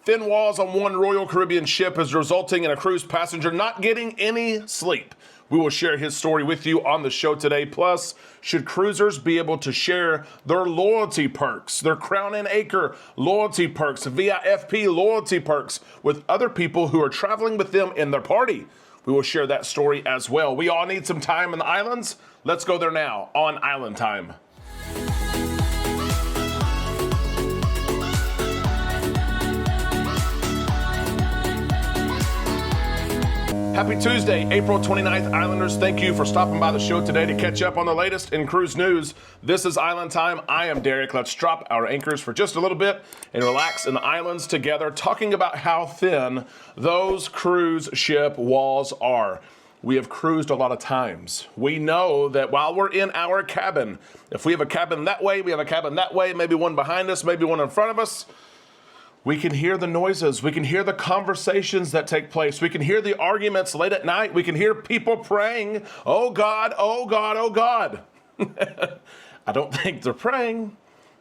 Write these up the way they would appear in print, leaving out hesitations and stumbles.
Thin walls on one Royal Caribbean ship is resulting in a cruise passenger not getting any sleep. We will share his story with you on the show today. Plus, should cruisers be able to share their loyalty perks, their Crown and Acre loyalty perks, VIFP loyalty perks with other people who are traveling with them in their party? We will share that story as well. We all need some time in the islands. Let's go there now on Island Time. Happy Tuesday, April 29th, Islanders. Thank you for stopping by the show today to catch up on the latest in cruise news. This is Island Time. I am Derek. Let's drop our anchors for just a little bit and relax in the islands together, talking about how thin those cruise ship walls are. We have cruised a lot of times. We know that while we're in our cabin, if we have a cabin that way, we have a cabin that way, maybe one behind us, maybe one in front of us, we can hear the noises. We can hear the conversations that take place. We can hear the arguments late at night. We can hear people praying, oh God, oh God, oh God. I don't think they're praying,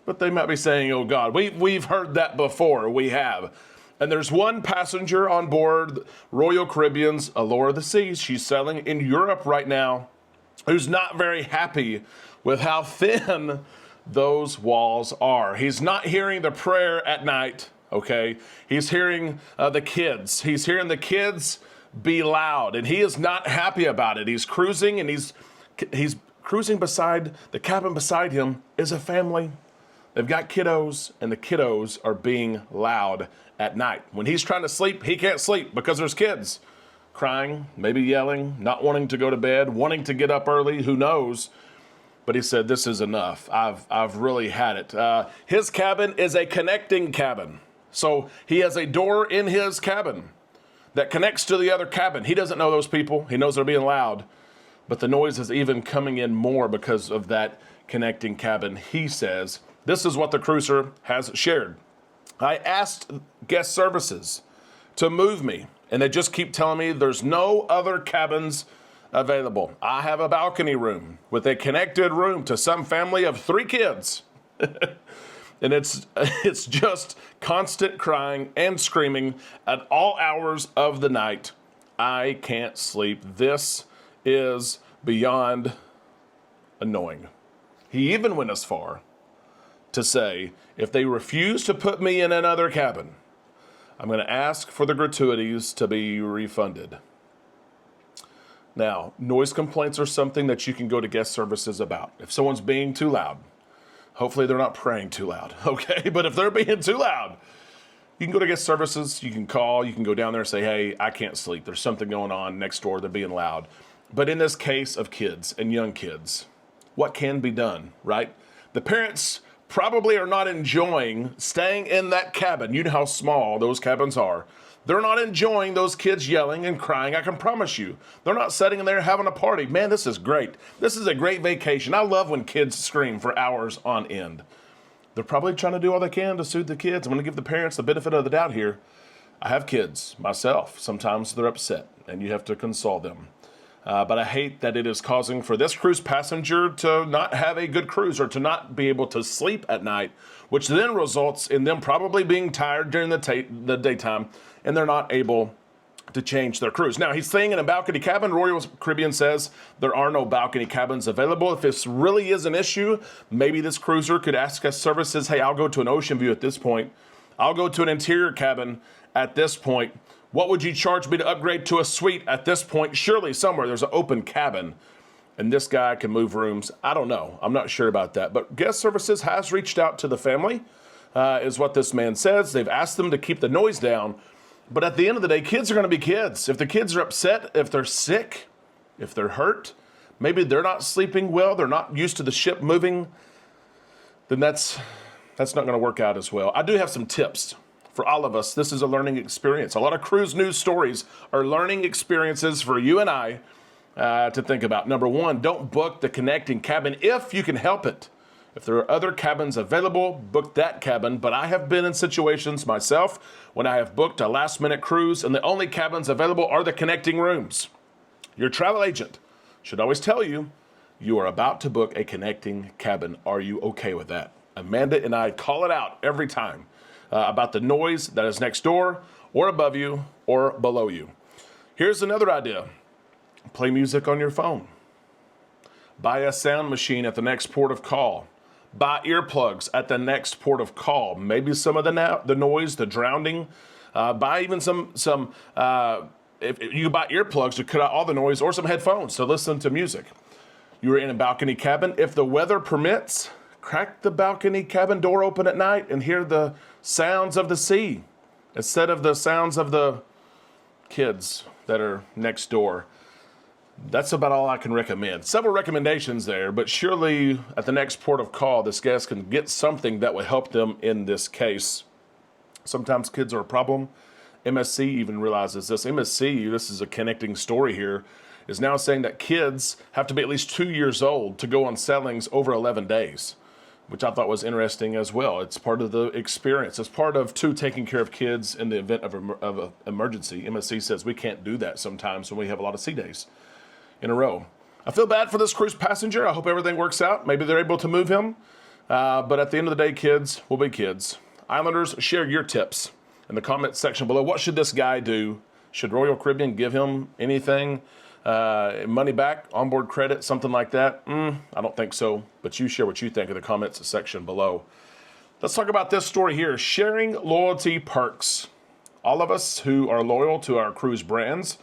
but they might be saying, oh God. We've heard that before. We have. And there's one passenger on board Royal Caribbean's Allure of the Seas. She's sailing in Europe right now, who's not very happy with how thin those walls are. He's not hearing the prayer at night. Okay, he's hearing the kids. He's hearing the kids be loud, and he is not happy about it. He's cruising, and he's cruising beside the cabin beside him is a family. They've got kiddos, and the kiddos are being loud at night. When he's trying to sleep, he can't sleep because there's kids crying, maybe yelling, not wanting to go to bed, wanting to get up early. Who knows? But he said, "This is enough. I've really had it." His cabin is a connecting cabin. So he has a door in his cabin that connects to the other cabin. He doesn't know those people. He knows they're being loud, but the noise is even coming in more because of that connecting cabin. He says, this is what the cruiser has shared. I asked guest services to move me, and they just keep telling me there's no other cabins available. I have a balcony room with a connected room to some family of 3 kids. And it's just constant crying and screaming at all hours of the night. I can't sleep. This is beyond annoying. He even went as far to say, if they refuse to put me in another cabin, I'm going to ask for the gratuities to be refunded. Now, noise complaints are something that you can go to guest services about. If someone's being too loud, hopefully they're not praying too loud, okay? But if they're being too loud, you can go to guest services, you can call, you can go down there and say, hey, I can't sleep. There's something going on next door, they're being loud. But in this case of kids and young kids, what can be done, right? The parents probably are not enjoying staying in that cabin. You know how small those cabins are. They're not enjoying those kids yelling and crying, I can promise you. They're not sitting in there having a party. Man, this is great. This is a great vacation. I love when kids scream for hours on end. They're probably trying to do all they can to soothe the kids. I'm going to give the parents the benefit of the doubt here. I have kids myself. Sometimes they're upset, and you have to console them. But I hate that it is causing for this cruise passenger to not have a good cruise or to not be able to sleep at night, which then results in them probably being tired during the daytime, and they're not able to change their cruise. Now, he's staying in a balcony cabin. Royal Caribbean says there are no balcony cabins available. If this really is an issue, maybe this cruiser could ask us services, hey, I'll go to an ocean view at this point. I'll go to an interior cabin at this point. What would you charge me to upgrade to a suite at this point? Surely somewhere there's an open cabin and this guy can move rooms. I don't know. I'm not sure about that. But guest services has reached out to the family, is what this man says. They've asked them to keep the noise down. But at the end of the day, kids are going to be kids. If the kids are upset, if they're sick, if they're hurt, maybe they're not sleeping well, they're not used to the ship moving, then that's not going to work out as well. I do have some tips for all of us. This is a learning experience. A lot of cruise news stories are learning experiences for you and I to think about. Number 1, don't book the connecting cabin if you can help it. If there are other cabins available, book that cabin. But I have been in situations myself when I have booked a last-minute cruise and the only cabins available are the connecting rooms. Your travel agent should always tell you, you are about to book a connecting cabin. Are you okay with that? Amanda and I call it out every time. about the noise that is next door or above you or below you. Here's another idea. Play music on your phone. Buy a sound machine at the next port of call. Buy earplugs at the next port of call. Maybe some of the noise, the drowning. Buy even if you buy earplugs to cut out all the noise, or some headphones to listen to music. You are in a balcony cabin. If the weather permits, crack the balcony cabin door open at night and hear the sounds of the sea instead of the sounds of the kids that are next door. That's about all I can recommend. Several recommendations there, but surely at the next port of call, this guest can get something that will help them in this case. Sometimes kids are a problem. MSC even realizes this. MSC, this is a connecting story here, is now saying that kids have to be at least 2 years old to go on sailings over 11 days, which I thought was interesting as well. It's part of the experience. It's part of, taking care of kids in the event of an emergency. MSC says we can't do that sometimes when we have a lot of sea days in a row. I feel bad for this cruise passenger. I hope everything works out. Maybe they're able to move him. But at the end of the day, kids will be kids. Islanders, share your tips in the comments section below. What should this guy do? Should Royal Caribbean give him anything? Money back, onboard credit, something like that? I don't think so. But you share what you think in the comments section below. Let's talk about this story here. Sharing loyalty perks. All of us who are loyal to our cruise brands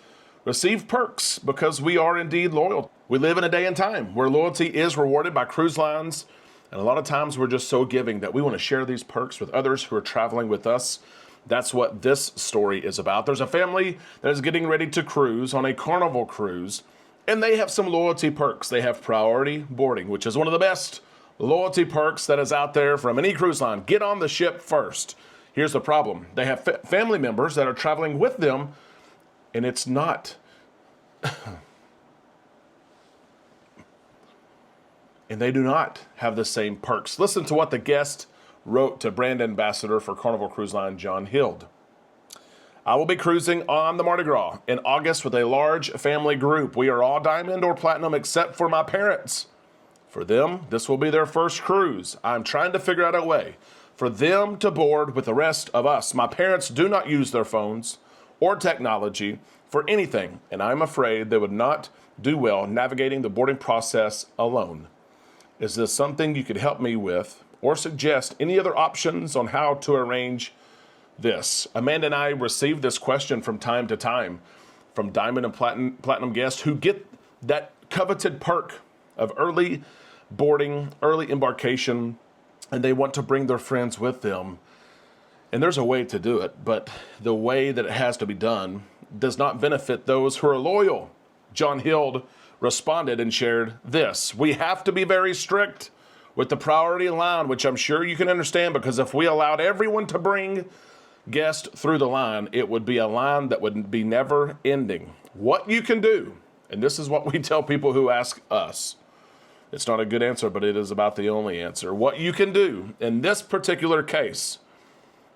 receive perks because we are indeed loyal. We live in a day and time where loyalty is rewarded by cruise lines, and a lot of times we're just so giving that we want to share these perks with others who are traveling with us. That's what this story is about. There's a family that is getting ready to cruise on a Carnival cruise, and they have some loyalty perks. They have priority boarding, which is one of the best loyalty perks that is out there from any cruise line. Get on the ship first. Here's the problem. They have family members that are traveling with them, and it's not. And they do not have the same perks. Listen to what the guest wrote to brand ambassador for Carnival Cruise Line, John Hild. I will be cruising on the Mardi Gras in August with a large family group. We are all diamond or platinum except for my parents. For them, this will be their first cruise. I'm trying to figure out a way for them to board with the rest of us. My parents do not use their phones or technology for anything, and I'm afraid they would not do well navigating the boarding process alone. Is this something you could help me with, or suggest any other options on how to arrange this? Amanda and I receive this question from time to time from diamond and platinum guests who get that coveted perk of early boarding, early embarkation, and they want to bring their friends with them. And there's a way to do it, but the way that it has to be done does not benefit those who are loyal. John Hild responded and shared this. We have to be very strict with the priority line, which I'm sure you can understand, because if we allowed everyone to bring guests through the line, it would be a line that would be never ending. What you can do, and this is what we tell people who ask us, it's not a good answer, but it is about the only answer. What you can do in this particular case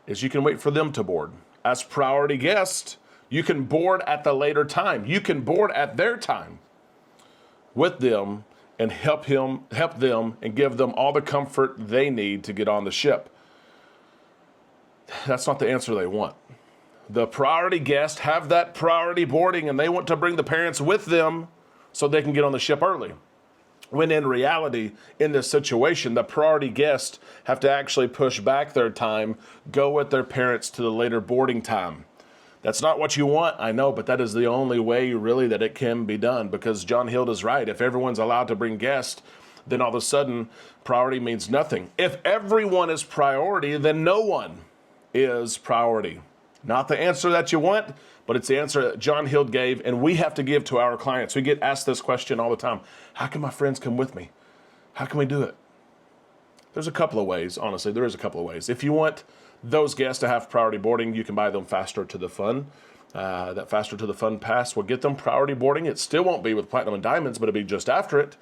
is you can wait for them to board. As priority guests, you can board at the later time. You can board at their time with them and help them and give them all the comfort they need to get on the ship. That's not the answer they want. The priority guests have that priority boarding, and they want to bring the parents with them so they can get on the ship early. When in reality, in this situation, the priority guests have to actually push back their time, go with their parents to the later boarding time. That's not what you want, I know, but that is the only way really that it can be done, because John Hild is right. If everyone's allowed to bring guests, then all of a sudden priority means nothing. If everyone is priority, then no one is priority. Not the answer that you want, but it's the answer that John Hild gave, and we have to give to our clients. We get asked this question all the time. How can my friends come with me? How can we do it? There's a couple of ways, honestly. There is a couple of ways. If you want those guests to have priority boarding, you can buy them Faster to the Fun. That Faster to the Fun pass will get them priority boarding. It still won't be with Platinum and Diamonds, but it'll be just after it.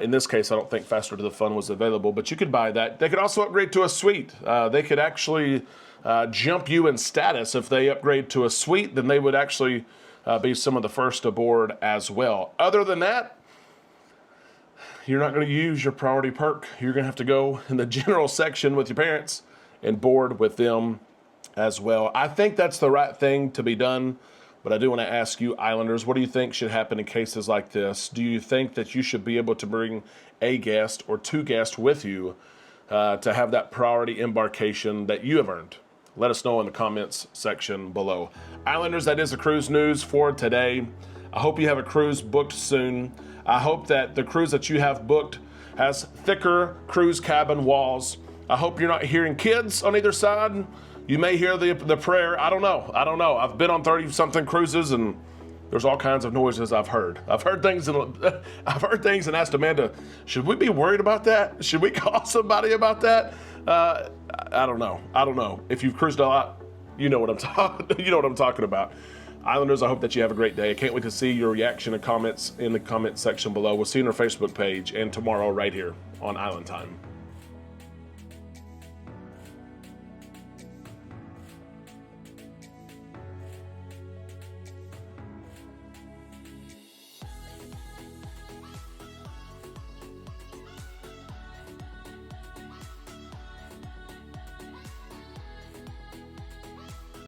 In this case, I don't think Faster to the Fun was available, but you could buy that. They could also upgrade to a suite. They could actually jump you in status. If they upgrade to a suite, then they would actually be some of the first aboard as well. Other than that, you're not going to use your priority perk. You're going to have to go in the general section with your parents and board with them as well. I think that's the right thing to be done, but I do want to ask you, Islanders, what do you think should happen in cases like this? Do you think that you should be able to bring a guest or two guests with you to have that priority embarkation that you have earned? Let us know in the comments section below. Islanders, that is the cruise news for today. I hope you have a cruise booked soon. I hope that the cruise that you have booked has thicker cruise cabin walls. I hope you're not hearing kids on either side. You may hear the prayer. I don't know. I've been on 30-something cruises, and there's all kinds of noises I've heard. I've heard things and asked Amanda, should we be worried about that? Should we call somebody about that? I don't know. If you've cruised a lot, you know what I'm talking about. Islanders, I hope that you have a great day. I can't wait to see your reaction and comments in the comment section below. We'll see you on our Facebook page and tomorrow right here on Island Time.